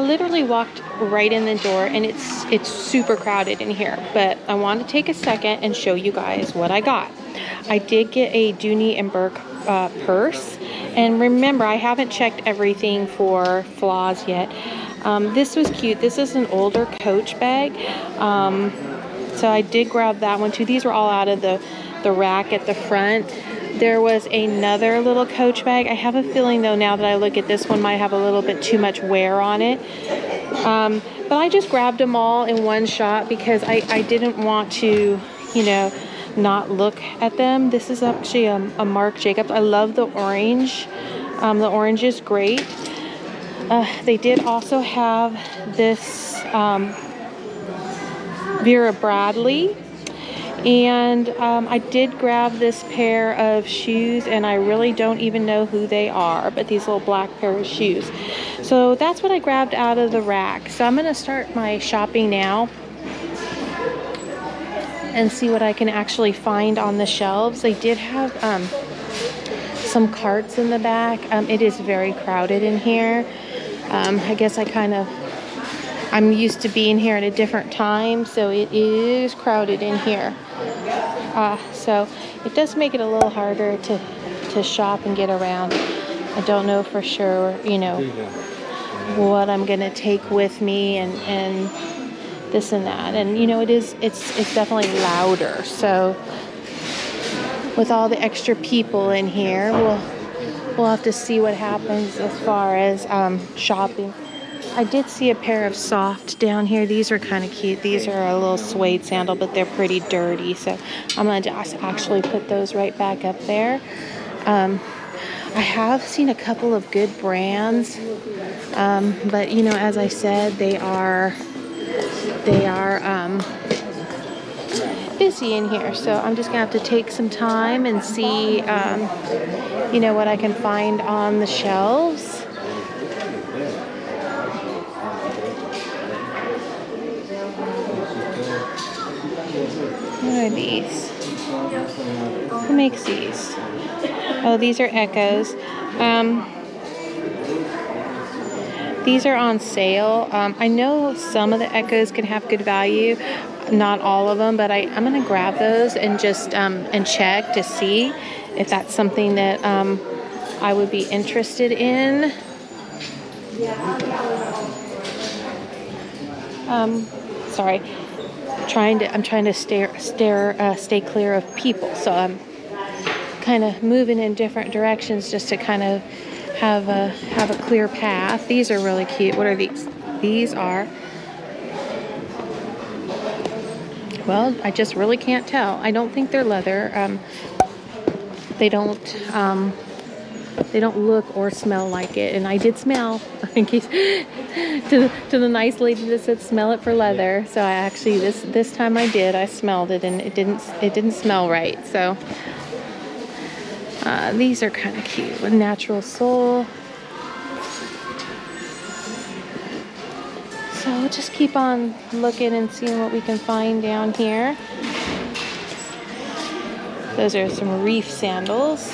literally walked right in the door, and it's super crowded in here, but I want to take a second and show you guys what I got. I did get a Dooney and Burke purse, and remember, I haven't checked everything for flaws yet. This was cute. This is an older Coach bag, so I did grab that one too. These were all out of the rack at the front. There was another little Coach bag. I have a feeling though, now that I look at this one, might have a little bit too much wear on it. But I just grabbed them all in one shot because I didn't want to, you know, not look at them. This is actually a Marc Jacobs. I love the orange. The orange is great. They did also have this Vera Bradley. And I did grab this pair of shoes, and I really don't even know who they are, but these little black pair of shoes. So that's what I grabbed out of the rack. So I'm going to start my shopping now and see what I can actually find on the shelves. They did have some carts in the back. It is very crowded in here. I guess I'm used to being here at a different time, so it is crowded in here. So it does make it a little harder to shop and get around. I don't know for sure, you know, what I'm gonna take with me and this and that. And you know, it's definitely louder. So with all the extra people in here, we'll have to see what happens as far as shopping. I did see a pair of soft down here. These are kind of cute. These are a little suede sandal, but they're pretty dirty. So I'm going to just actually put those right back up there. I have seen a couple of good brands. But, you know, as I said, they are busy in here. So I'm just going to have to take some time and see, you know, what I can find on the shelves. What are these? Who makes these? Oh, these are Echoes. These are on sale. I know some of the Echoes can have good value, not all of them, but I'm going to grab those and just and check to see if that's something that I would be interested in. Sorry. I'm trying to stay clear of people, so I'm kind of moving in different directions just to kind of have a clear path. These are really cute. What are these? These are, well, I just really can't tell. I don't think they're leather. They don't look or smell like it, and I did smell, in case, to the nice lady that said smell it for leather. So I actually this time I smelled it, and it didn't smell right. So these are kind of cute with natural sole. So we'll just keep on looking and seeing what we can find down here. Those are some reef sandals.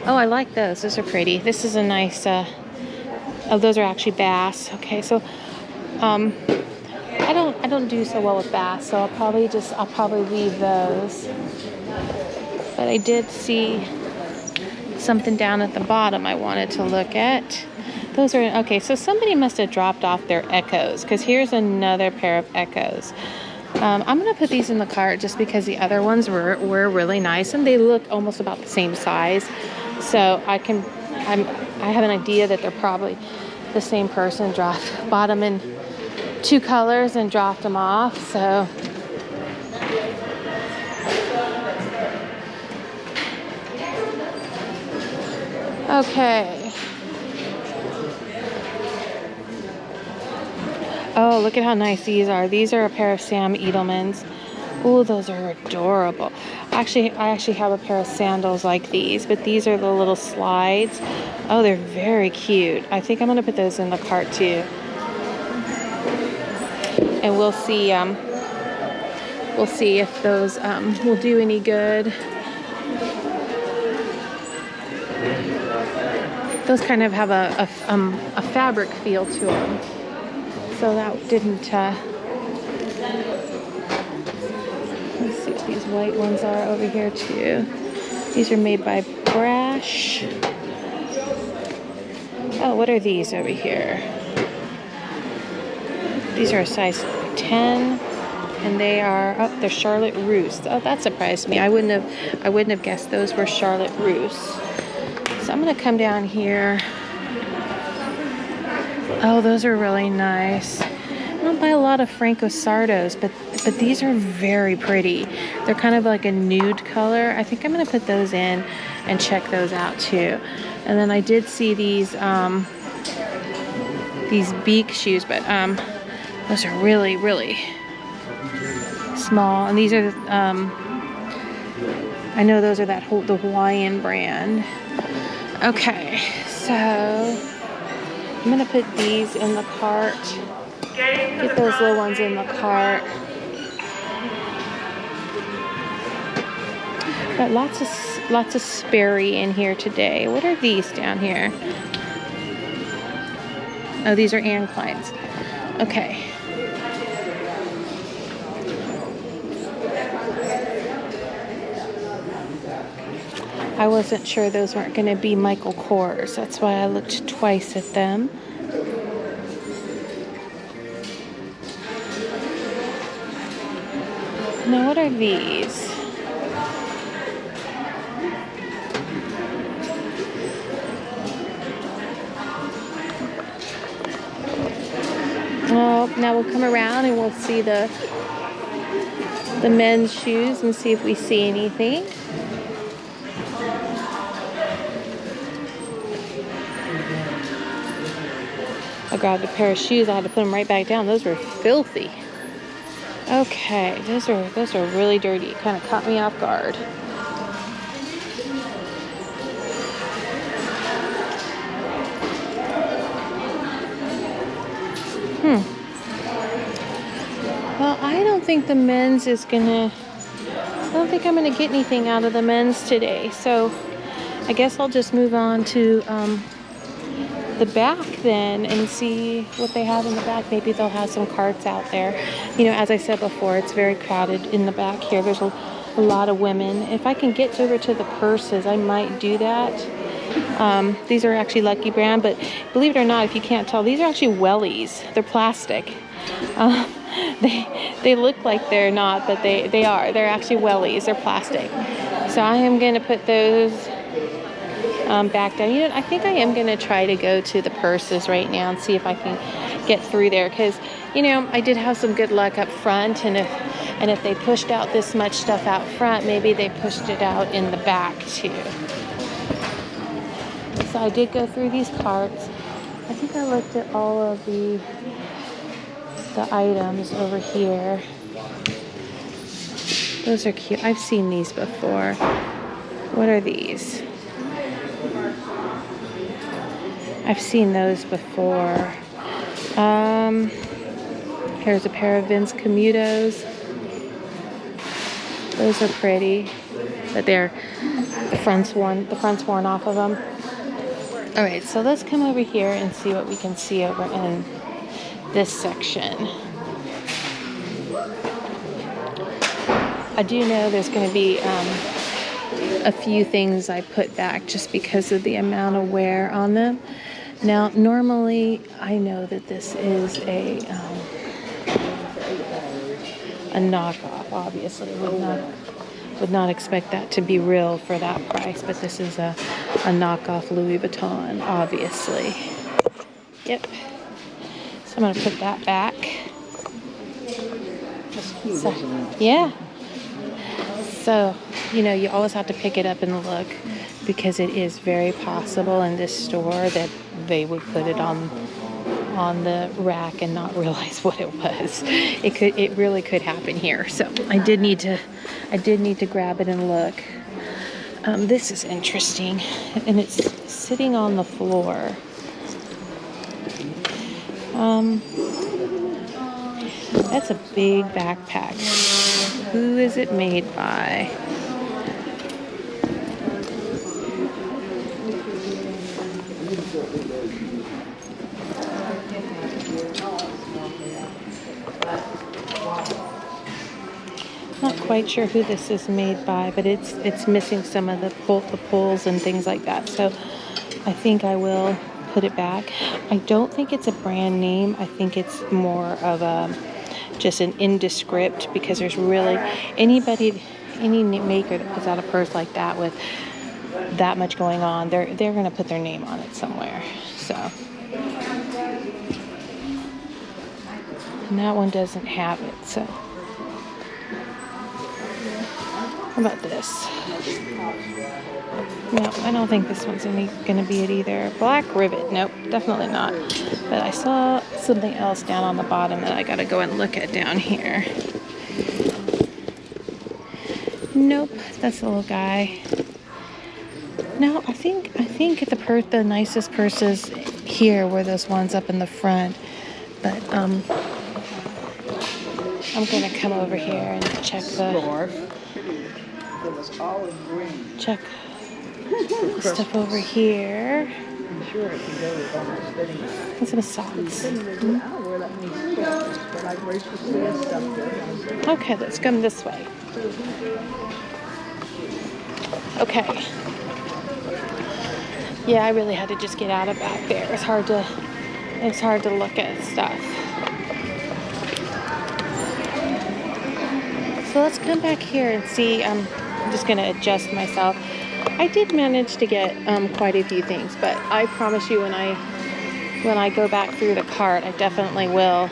Oh, I like those. Those are pretty. This is a nice, oh, those are actually bass. Okay, so, I don't do so well with bass, so I'll probably leave those. But I did see something down at the bottom I wanted to look at. Those are, okay, so somebody must have dropped off their Echoes, because here's another pair of Echoes. I'm going to put these in the cart just because the other ones were really nice, and they look almost about the same size. So I have an idea that they're probably the same person bought them in two colors and dropped them off. So okay. Oh, look at how nice these are. These are a pair of Sam Edelman's. Oh, those are adorable. I actually have a pair of sandals like these, but these are the little slides. Oh, they're very cute. I think I'm going to put those in the cart too. And we'll see if those will do any good. Those kind of have a fabric feel to them. So that didn't, let's see what these white ones are over here too. These are made by Brash. Oh, what are these over here? These are a size 10, and they are, oh, they're Charlotte Russe. Oh, that surprised me. I wouldn't have guessed those were Charlotte Russe. So I'm gonna come down here. Oh, those are really nice. I don't buy a lot of Franco Sardos, but these are very pretty. They're kind of like a nude color. I think I'm gonna put those in and check those out too. And then I did see these beak shoes, but those are really, really small. And these are, I know those are the Hawaiian brand. Okay, so I'm gonna put these in the cart. Get those little ones in the cart. Got lots of Sperry in here today. What are these down here? Oh, these are Anne Kleins. Okay. I wasn't sure those weren't going to be Michael Kors. That's why I looked twice at them. Now, what are these? Well, now we'll come around and we'll see the men's shoes and see if we see anything. I grabbed a pair of shoes. I had to put them right back down. Those were filthy. Okay, those are really dirty. It kind of caught me off guard. Well, I don't think the men's is gonna, I don't think I'm gonna get anything out of the men's today. So I guess I'll just move on to the back then and see what they have in the back. Maybe they'll have some carts out there. You know, as I said before, it's very crowded in the back here. There's a lot of women. If I can get over to the purses, I might do that. These are actually Lucky Brand, but believe it or not, if you can't tell, these are actually wellies. They're plastic. They look like they're not, but they are. They're actually wellies. They're plastic. So I am going to put those back down. You know, I think I am going to try to go to the purses right now and see if I can get through there, because, you know, I did have some good luck up front, and if they pushed out this much stuff out front, maybe they pushed it out in the back too. So I did go through these carts. I think I looked at all of the items over here. Those are cute. I've seen these before. What are these? I've seen those before. Here's a pair of Vince Camutos. Those are pretty, but the front's worn off of them. All right, so let's come over here and see what we can see over in this section. I do know there's going to be a few things I put back just because of the amount of wear on them. Now, normally, I know that this is a knockoff. Obviously, would not expect that to be real for that price, but this is a knockoff Louis Vuitton, obviously. Yep. So I'm going to put that back. So, yeah. So, you know, you always have to pick it up and look, because it is very possible in this store that they would put it on the rack and not realize what it was. It really could happen here. So I did need to grab it and look. This is interesting, and it's sitting on the floor. That's a big backpack. Who is it made by? Not quite sure who this is made by, but it's missing some of the pulls and things like that. So I think I will put it back. I don't think it's a brand name. I think it's more of a just an indescript, because there's really any maker that puts out a purse like that with that much going on, they're going to put their name on it somewhere. So, and that one doesn't have it. So, how about this? No, I don't think this one's going to be it either. Black rivet. Nope, definitely not. But I saw something else down on the bottom that I got to go and look at down here. Nope, that's a little guy. No, I think the nicest purses here were those ones up in the front. But I'm going to come over here and check check stuff over here. I'm sure it can go with almost fitting. And some socks. Okay, let's come this way. Okay. Yeah, I really had to just get out of back there. It's hard to look at stuff. So let's come back here and see. I'm just going to adjust myself. I did manage to get quite a few things, but I promise you when I go back through the cart, I definitely will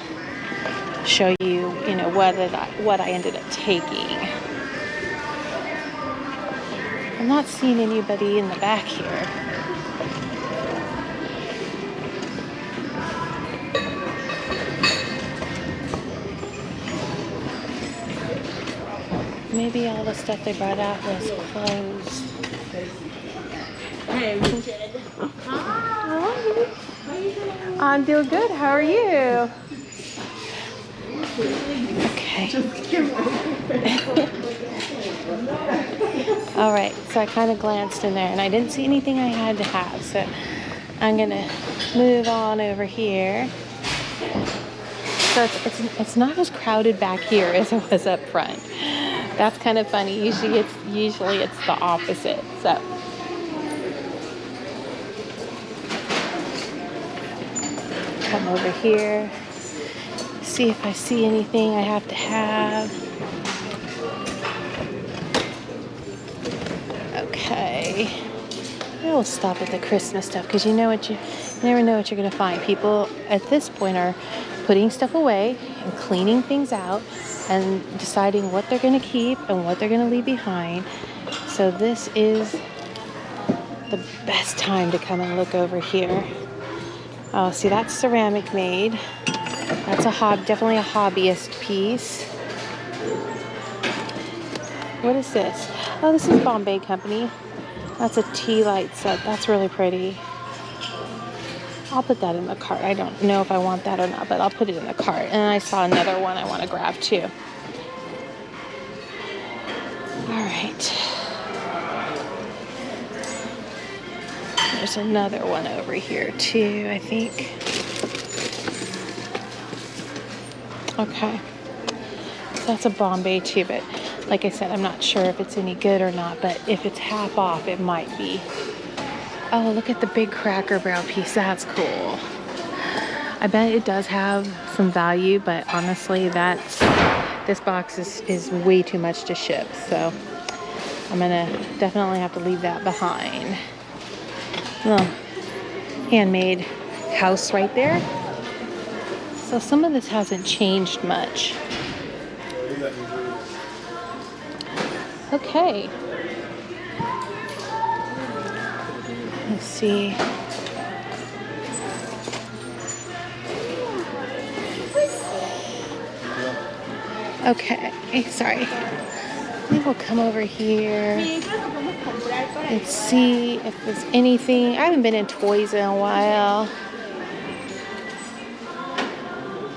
show you, what I ended up taking. I'm not seeing anybody in the back here. Maybe all the stuff they brought out was closed. Hey, Richard. Hi. I'm doing good. How are you? Okay. All right. So I kind of glanced in there, and I didn't see anything I had to have. So I'm gonna move on over here. So it's not as crowded back here as it was up front. That's kind of funny. Usually it's the opposite. So come over here, see if I see anything I have to have. Okay. I will stop at the Christmas stuff, because you never know what you're going to find. People at this point are putting stuff away and cleaning things out and deciding what they're going to keep and what they're going to leave behind. So this is the best time to come and look over here. Oh, see, that's ceramic made. That's definitely a hobbyist piece. What is this? Oh, this is Bombay Company. That's a tea light set. That's really pretty. I'll put that in the cart. I don't know if I want that or not, but I'll put it in the cart. And I saw another one I want to grab too. All right. There's another one over here too, I think. Okay. So that's a Bombay too, but like I said, I'm not sure if it's any good or not, but if it's half off, it might be. Oh, look at the big Cracker Barrel piece. That's cool. I bet it does have some value, but honestly, this box is way too much to ship. So I'm gonna definitely have to leave that behind. Well, handmade house right there. So some of this hasn't changed much. Okay. Let's see. Okay, sorry. Maybe we'll come over here and see if there's anything. I haven't been in toys in a while.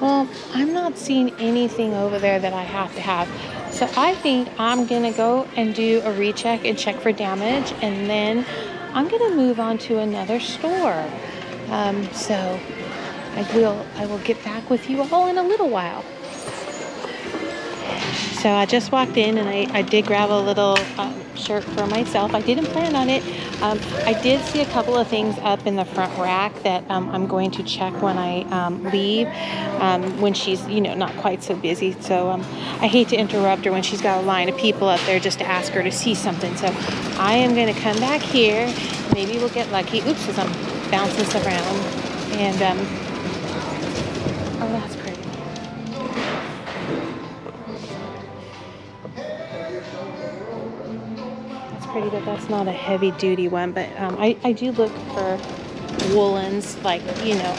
Well, I'm not seeing anything over there that I have to have. So I think I'm going to go and do a recheck and check for damage, and then I'm going to move on to another store. So I will get back with you all in a little while. So I just walked in and I did grab a little shirt for myself. I didn't plan on it. I did see a couple of things up in the front rack that I'm going to check when I leave, when she's, not quite so busy. So I hate to interrupt her when she's got a line of people up there just to ask her to see something. So I am going to come back here. Maybe we'll get lucky. Oops, as I'm bouncing stuff around. And, oh, that's pretty. Pretty, but that's not a heavy duty one. But I do look for woolens, like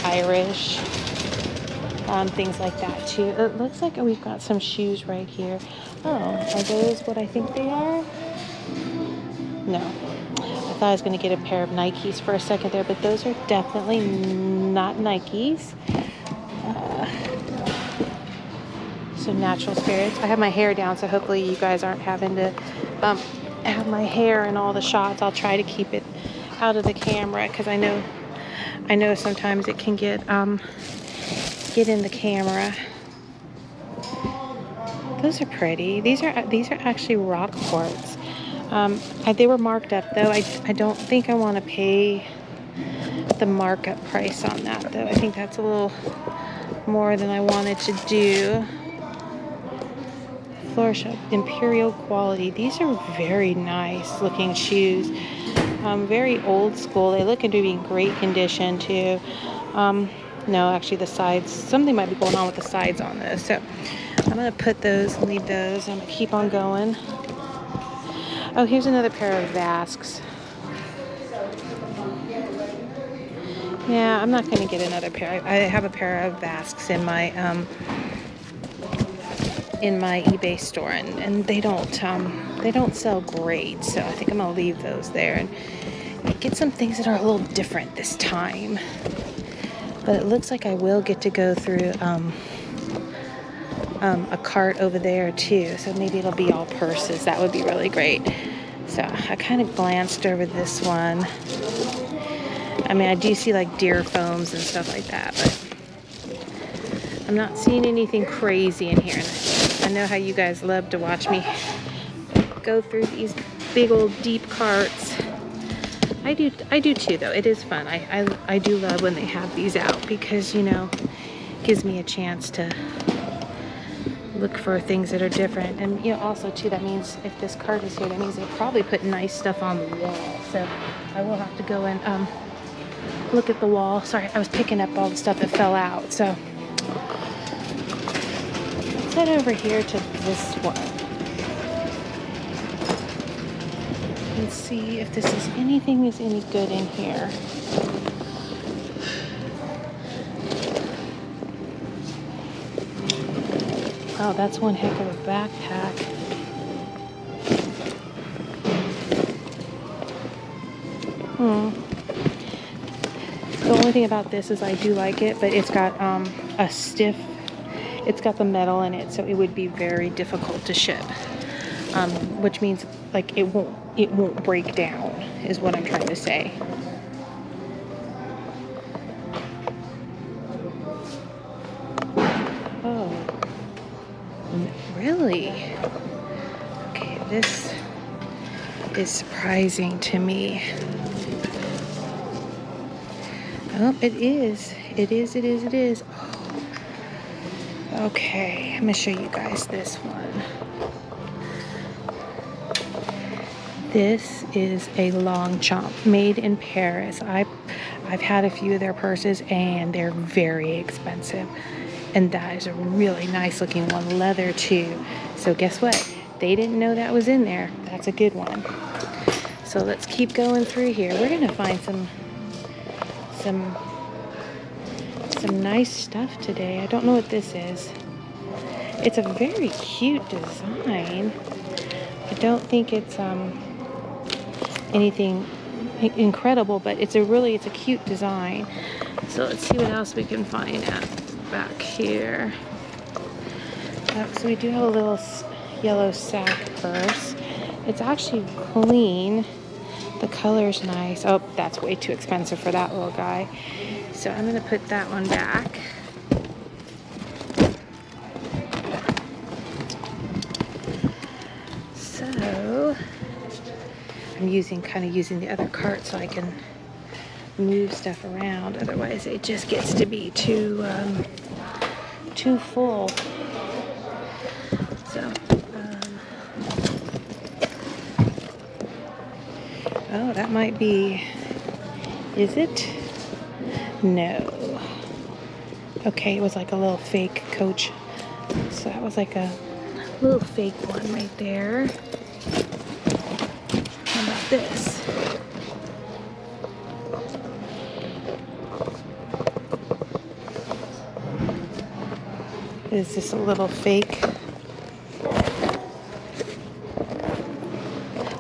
Irish, things like that too. It looks like we've got some shoes right here. Oh, are those what I think they are? No, I thought I was going to get a pair of Nikes for a second there, but those are definitely not Nikes. Some Natural Spirits. I have my hair down, so hopefully you guys aren't having to have my hair in all the shots. I'll try to keep it out of the camera because I know sometimes it can get in the camera. Those are pretty. These are actually rock quartz. They were marked up though. I don't think I want to pay the markup price on that though. I think that's a little more than I wanted to do. Floor Shop Imperial Quality. These are very nice looking shoes. Very old school. They look into being great condition too. No, actually the sides, something might be going on with the sides on this. So I'm going to put those, leave those. I'm going to keep on going. Oh, here's another pair of Vasks. Yeah, I'm not going to get another pair. I have a pair of Vasks in my eBay store, and they don't sell great, so I think I'm gonna leave those there and get some things that are a little different this time. But it looks like I will get to go through a cart over there too, so maybe it'll be all purses. That would be really great. So I kind of glanced over this one. I mean, I do see like deer foams and stuff like that, but I'm not seeing anything crazy in here. I know how you guys love to watch me go through these big old deep carts. I do too though. It is fun. I do love when they have these out because gives me a chance to look for things that are different. And also too, that means if this cart is here, that means they probably put nice stuff on the wall. So I will have to go and look at the wall. Sorry, I was picking up all the stuff that fell out. So let's head over here to this one and see if this is anything is any good in here. Oh, that's one heck of a backpack. The only thing about this is I do like it, but it's got it's got the metal in it, so it would be very difficult to ship. Which means like it won't break down is what I'm trying to say. Oh, really? Okay, this is surprising to me. Oh, it is. Oh. Okay, I'm gonna show you guys this one. This is a long chomp made in Paris. I've had a few of their purses and they're very expensive. And that is a really nice looking one, leather too. So guess what? They didn't know that was in there. That's a good one. So let's keep going through here. We're gonna find some nice stuff today. I don't know what this is. It's a very cute design. I don't think it's anything incredible, but it's a cute design. So let's see what else we can find back here. So we do have a little yellow sack purse. It's actually clean. The color's nice. Oh, that's way too expensive for that little guy. So I'm gonna put that one back. So I'm kind of using the other cart so I can move stuff around. Otherwise, it just gets to be too full. So, oh, that might be. Is it? No. Okay, it was like a little fake Coach. So that was like a little fake one right there. How about this? Is this a little fake?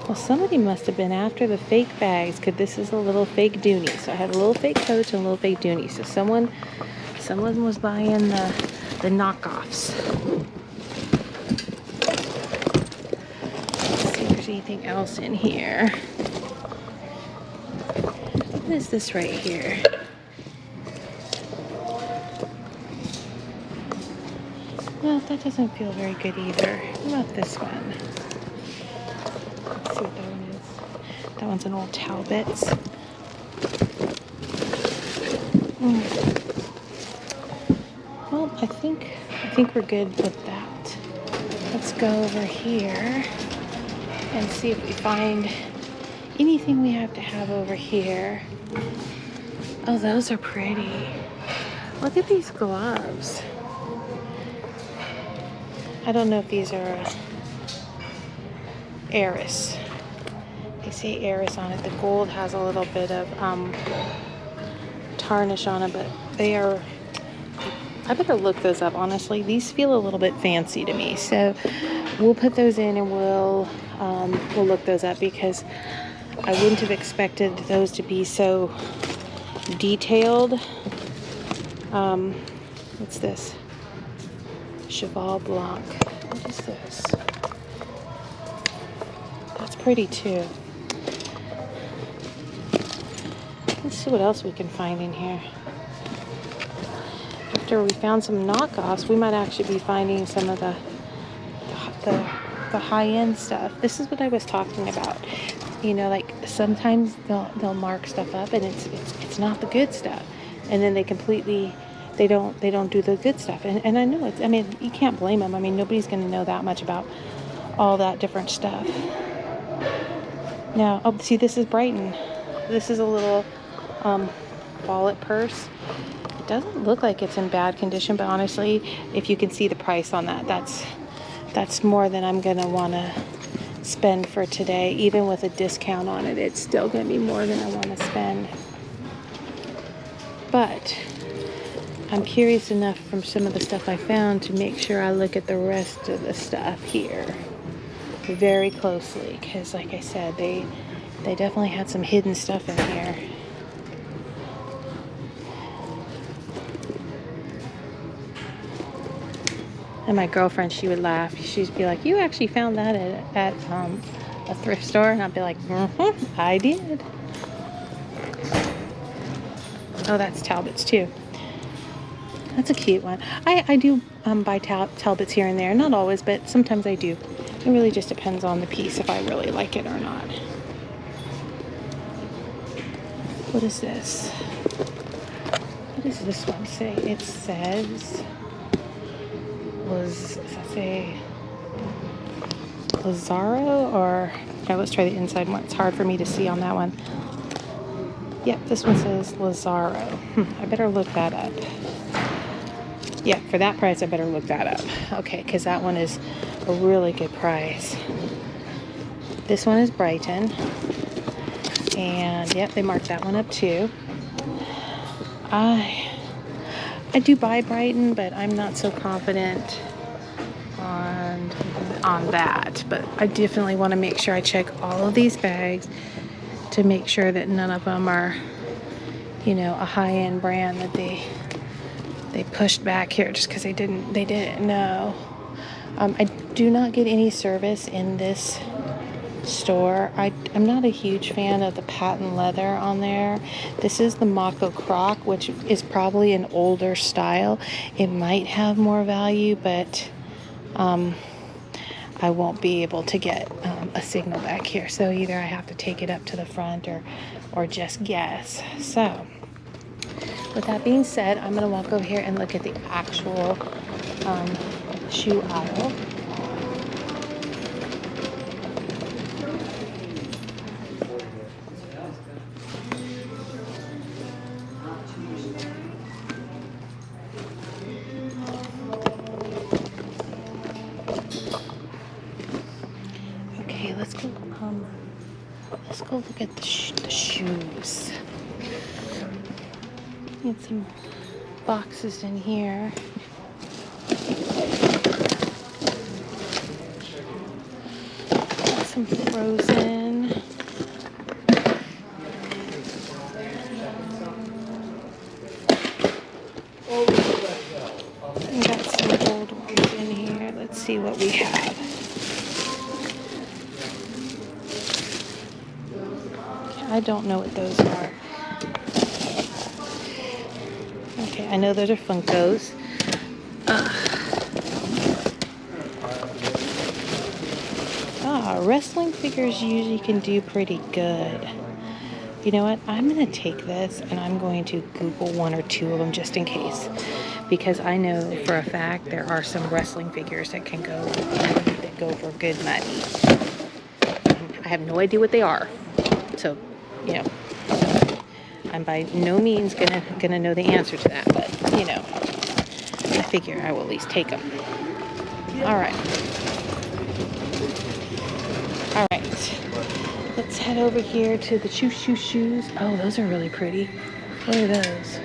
Well, somebody must have been after the fake bags, because this is a little fake Dooney. So I had a little fake Coach and a little fake Dooney. So someone was buying the knockoffs. Let's see if there's anything else in here. What is this right here? Well, that doesn't feel very good either. What about this one? Let's see what that one is. That one's an old Talbot's. Well, I think we're good with that. Let's go over here and see if we find anything we have to have over here. Oh, those are pretty. Look at these gloves. I don't know if these are Eris. They say Eris on it. The gold has a little bit of tarnish on it, but they are. I better look those up, honestly. These feel a little bit fancy to me, so we'll put those in and we'll look those up, because I wouldn't have expected those to be so detailed. What's this? Cheval Blanc. What is this? That's pretty too. Let's see what else we can find in here. After we found some knockoffs, we might actually be finding some of the high-end stuff. This is what I was talking about. You know, like sometimes they'll mark stuff up and it's not the good stuff, and then they don't do the good stuff. And I know I mean, you can't blame them. I mean, nobody's going to know that much about all that different stuff. Now, oh, see, this is Brighton. This is a little wallet purse. It doesn't look like it's in bad condition, but honestly, if you can see the price on that, that's more than I'm going to want to spend for today. Even with a discount on it, it's still going to be more than I want to spend. But I'm curious enough from some of the stuff I found to make sure I look at the rest of the stuff here very closely, because like I said, they definitely had some hidden stuff in here. And my girlfriend, she would laugh. She'd be like, "You actually found that at a thrift store?" And I'd be like, I did. Oh, that's Talbot's too. That's a cute one. I do buy Talbots here and there. Not always, but sometimes I do. It really just depends on the piece, if I really like it or not. What is this? What does this one say? It says... does that say Lazaro, or... Okay, let's try the inside one. It's hard for me to see on that one. Yep, this one says Lazaro. I better look that up. Yeah, for that price, I better look that up. Okay, because that one is a really good price. This one is Brighton. And, yep, they marked that one up too. I do buy Brighton, but I'm not so confident on that. But I definitely want to make sure I check all of these bags to make sure that none of them are, you know, a high-end brand that they pushed back here just because they didn't know. I do not get any service in this store. I'm not a huge fan of the patent leather on there. This is the Mako Croc, which is probably an older style. It might have more value, but I won't be able to get a signal back here. So either I have to take it up to the front or just guess. So with that being said, I'm going to walk over here and look at the actual shoe aisle. Okay, let's go look at the shoes. Need some boxes in here. Got some Frozen. And got some old ones in here. Let's see what we have. I don't know what those are. Okay, I know those are Funkos. Wrestling figures usually can do pretty good. You know what? I'm going to take this and I'm going to Google one or two of them just in case. Because I know for a fact there are some wrestling figures that can go for good money. I have no idea what they are. So, you know, I'm by no means gonna know the answer to that, but you know, I figure I will at least take them. All right. Let's head over here to the shoes. Oh, those are really pretty. What are those?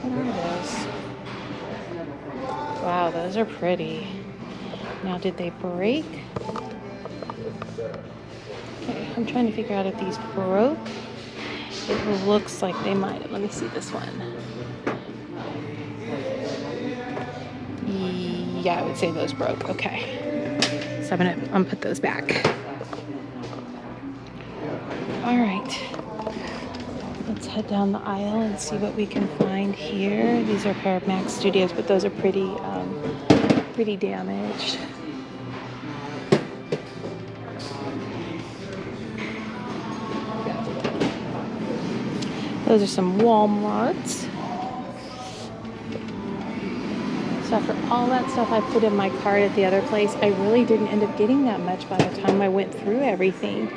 What are those? Wow, those are pretty. Now, did they break? Okay, I'm trying to figure out if these broke. It looks like they might have. Let me see this one. Yeah, I would say those broke. Okay. So I'm gonna put those back. All right. Let's head down the aisle and see what we can find here. These are a pair of Max Studios, but those are pretty damaged. Those are some Walmarts. So after all that stuff I put in my cart at the other place, I really didn't end up getting that much by the time I went through everything.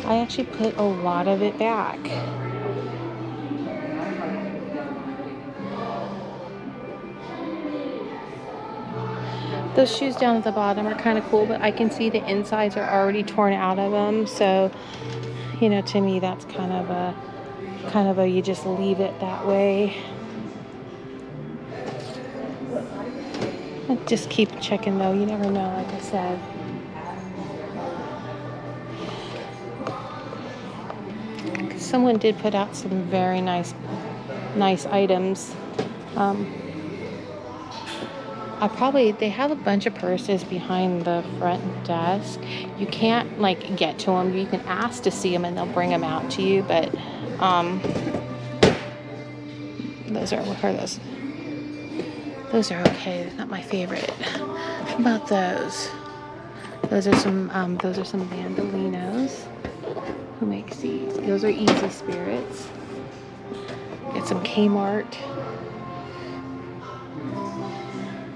I actually put a lot of it back. Those shoes down at the bottom are kind of cool, but I can see the insides are already torn out of them. So, you know, to me, that's kind of a you just leave it that way. I just keep checking though. You never know, like I said. Someone did put out some very nice items. They have a bunch of purses behind the front desk. You can't like get to them. You can ask to see them and they'll bring them out to you, but those are okay. They're not my favorite. How about those? Those are some Bandolinos. Who makes these? Those are Easy Spirits. Get some Kmart.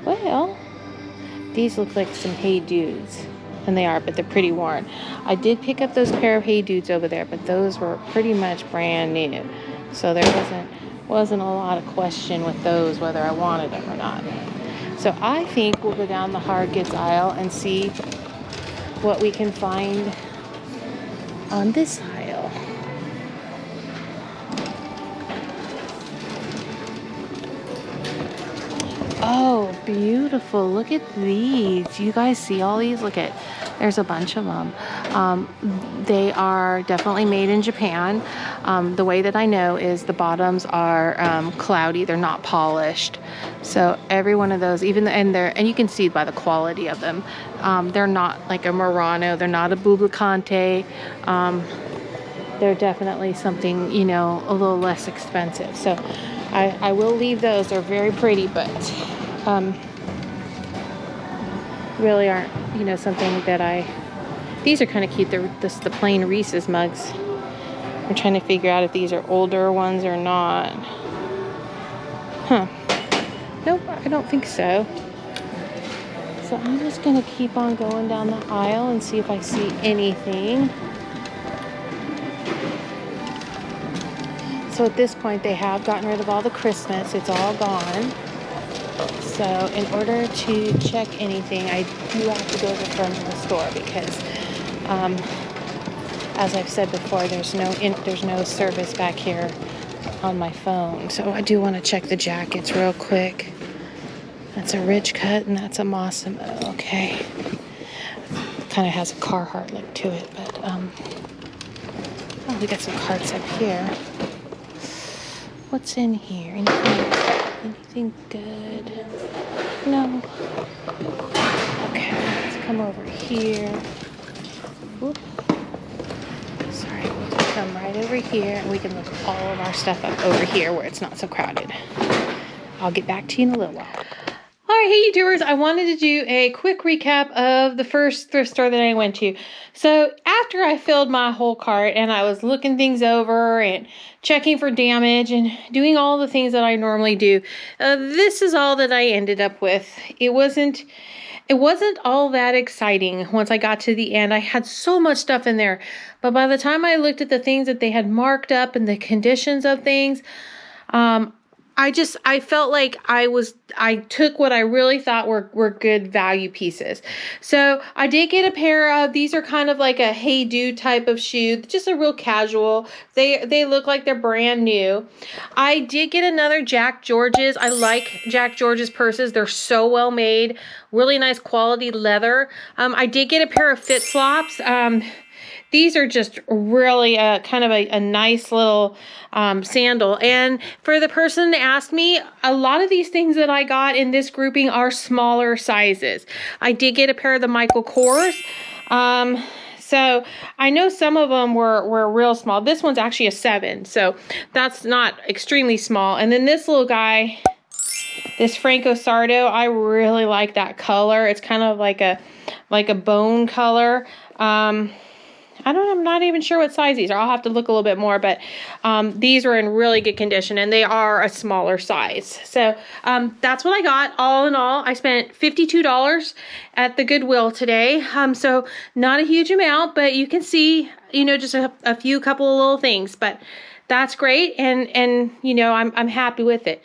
Well, these look like some Hey Dudes. And they are, but they're pretty worn. I did pick up those pair of Hey Dudes over there, but those were pretty much brand new. So there wasn't a lot of question with those whether I wanted them or not. So I think we'll go down the hard goods aisle and see what we can find on this aisle. Oh, beautiful. Look at these. You guys see all these? Look at There's a bunch of them. They are definitely made in Japan. The way that I know is the bottoms are cloudy. They're not polished. So every one of those, and you can see by the quality of them, they're not like a Murano. They're not a Bublicante. They're definitely something, you know, a little less expensive. So I will leave those. They're very pretty, but really aren't, you know, something that these are kind of cute. They're the plain Reese's mugs. I'm trying to figure out if these are older ones or not. Huh. Nope, I don't think so. So I'm just gonna keep on going down the aisle and see if I see anything. So at this point, they have gotten rid of all the Christmas. It's all gone. So in order to check anything, I do have to go to the front of the store because, as I've said before, there's no service back here on my phone. So I do want to check the jackets real quick. That's a Rich Cut and that's a Massimo. Okay. Kind of has a Carhartt look to it, but oh, we got some carts up here. What's in here? Anything good? No. Okay, let's come over here. Whoop. Sorry, we'll just come right over here and we can look all of our stuff up over here where it's not so crowded. I'll get back to you in a little while. All right, hey YouTubers, I wanted to do a quick recap of the first thrift store that I went to. So after I filled my whole cart and I was looking things over and checking for damage and doing all the things that I normally do, this is all that I ended up with. It wasn't all that exciting once I got to the end. I had so much stuff in there, but by the time I looked at the things that they had marked up and the conditions of things, I felt like I took what I really thought were good value pieces. So I did get a pair of, these are kind of like a Hey Dude type of shoe, just a real casual. They look like they're brand new. I did get another Jack George's. I like Jack George's purses. They're so well made, really nice quality leather. I did get a pair of Fit Flops. These are just really kind of a nice little sandal. And for the person that asked me, a lot of these things that I got in this grouping are smaller sizes. I did get a pair of the Michael Kors. So I know some of them were real small. This one's actually a 7, so that's not extremely small. And then this little guy, this Franco Sardo, I really like that color. It's kind of like a bone color. I'm not even sure what size these are. I'll have to look a little bit more, but these are in really good condition and they are a smaller size. So that's what I got. All in all, I spent $52 at the Goodwill today. So not a huge amount, but you can see, you know, just a couple of little things, but that's great. And you know, I'm happy with it.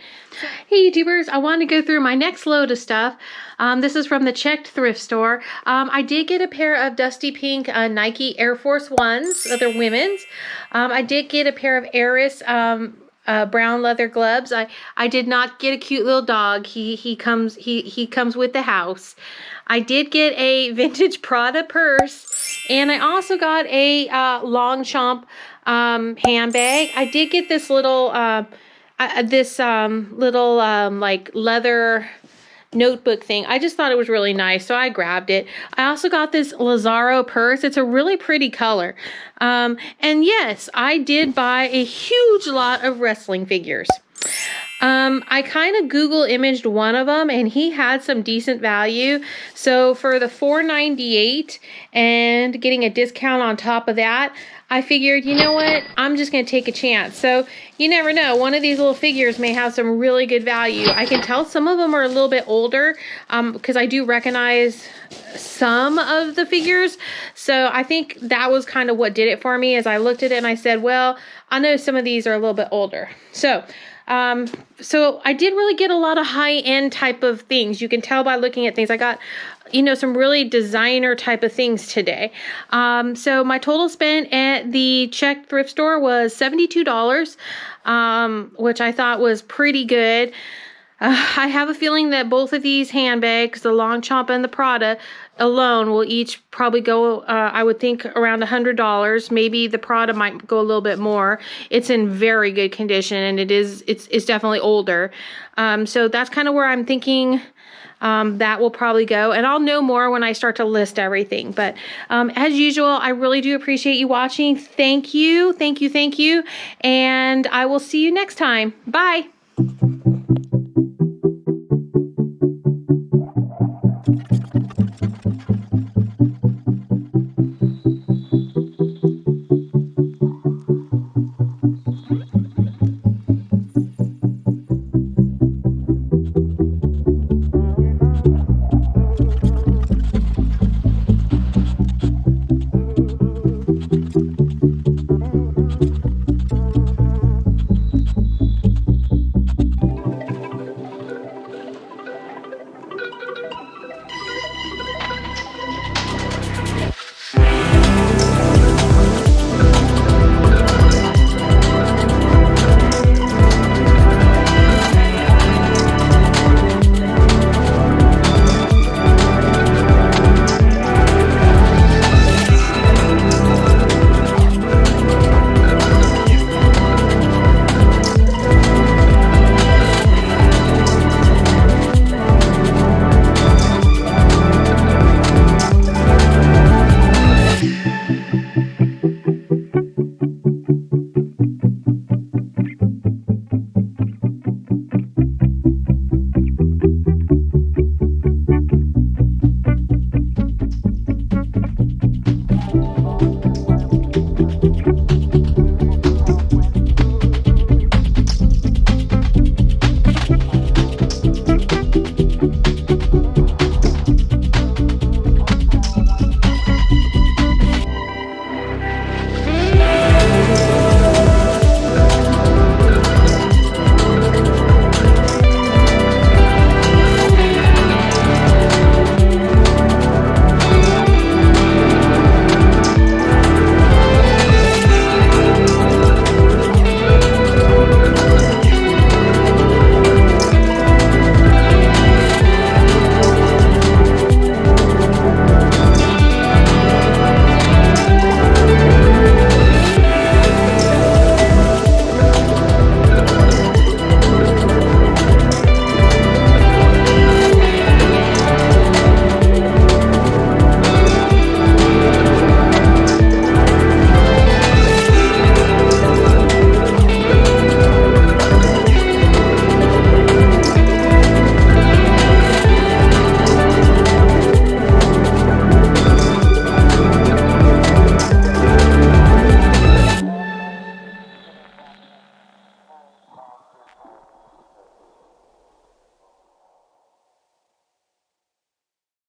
Hey YouTubers, I wanted to go through my next load of stuff. This is from the Checked thrift store. I did get a pair of dusty pink Nike Air Force Ones. They're women's. I did get a pair of Eris brown leather gloves. I did not get a cute little dog. He comes with the house. I did get a vintage Prada purse, and I also got a Longchamp handbag. I did get this little like leather notebook thing. I just thought it was really nice, so I grabbed it. I also got this Lazaro purse. It's a really pretty color. And yes, I did buy a huge lot of wrestling figures. I kind of Google imaged one of them and he had some decent value. So for the $4.98 and getting a discount on top of that, I figured, you know what, I'm just going to take a chance. So you never know, one of these little figures may have some really good value. I can tell some of them are a little bit older because I do recognize some of the figures. So I think that was kind of what did it for me, as I looked at it and I said, well, I know some of these are a little bit older. So I did really get a lot of high-end type of things. You can tell by looking at things. I got, you know, some really designer type of things today. So my total spent at the Checked thrift store was $72, which I thought was pretty good. I have a feeling that both of these handbags, the Longchamp and the Prada alone, will each probably go, I would think, around $100. Maybe the Prada might go a little bit more. It's in very good condition, and it's definitely older. So that's kind of where I'm thinking that will probably go. And I'll know more when I start to list everything. But as usual, I really do appreciate you watching. Thank you. Thank you. Thank you. And I will see you next time. Bye.